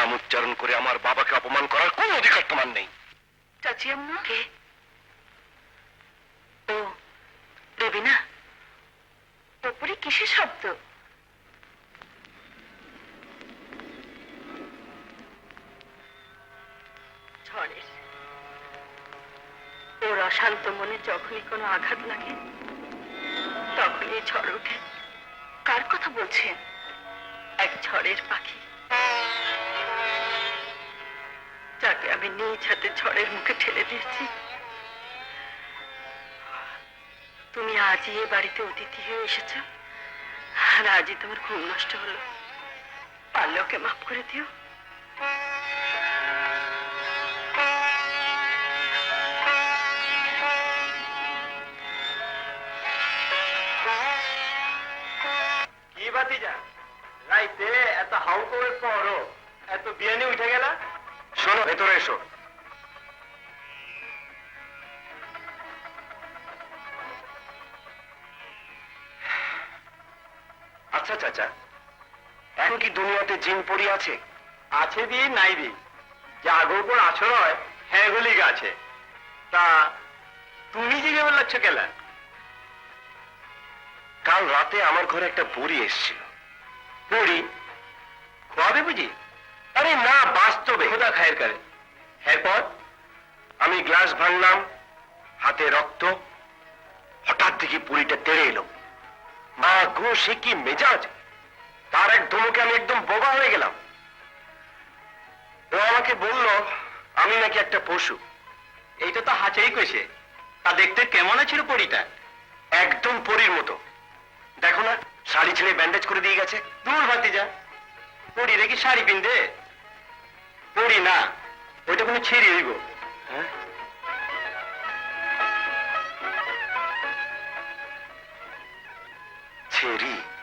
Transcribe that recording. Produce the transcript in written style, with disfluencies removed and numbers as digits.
নাম উচ্চারণ করে আমার বাবাকে অপমান করার কোনো অধিকার তোমার নেই। চাচি আম্মা কে? ও রবিনা, ওপরে কিসের শব্দ? ঝড়ের। ওর অশান্ত মনে যখনই কোনো আঘাত লাগে তখনই ঝড় ওঠে। কার কথা বলছেন? এক ঝড়ের পাখি, যাকে আমি নিজ হাতে ঝড়ের মুখে ঠেলে দিয়েছি। তুমি আজই এ বাড়িতে অতিথি হয়ে এসেছ, আর আজই তোমার ঘুম নষ্ট হলো। পারলে ওকে মাফ করে দিও। কি বাতিজা, রাইতে এত হাউ করে পড়ো, এত বিয়ানি উঠে গেল? শোনো, ভেতরে এসো। আচ্ছা চাচা, এখন কি দুনিয়াতে জিন পড়ি আছে? আছে দি নাই দি, জাগোর উপর আছর হয় হ্যাঁ গলি আছে। তা তুমি জিগে বলছ কেলা? কাল রাতে আমার ঘরে একটা পরী এসেছিল। পরী? খোয়াবে বুঝি? আরে না, বাস্তবে। খোদা খায়ের করে। এরপর আমি গ্লাস ভাঙলাম, হাতে রক্ত, হঠাৎ দেখি পরীটা তেড়ে এলো। মা গো, সে কি মেজাজ! তার এক ধমকে আমি একদম বোবা হয়ে গেলাম। ও আমাকে বলল আমি নাকি একটা পশু। এইটা তো হাঁচেই কইছে। তা দেখতে কেমন ছিল পরীটা? একদম পরীর মতো। দেখো না, শাড়ি ছেড়ে ব্যান্ডেজ করে দিয়ে গেছে। দূর ভাতিজা, পরী রেখে শাড়ি পিনবে? পরী না, ওইটা কোনো ছেড়ে হইব। হ্যাঁ, ছেড়ি?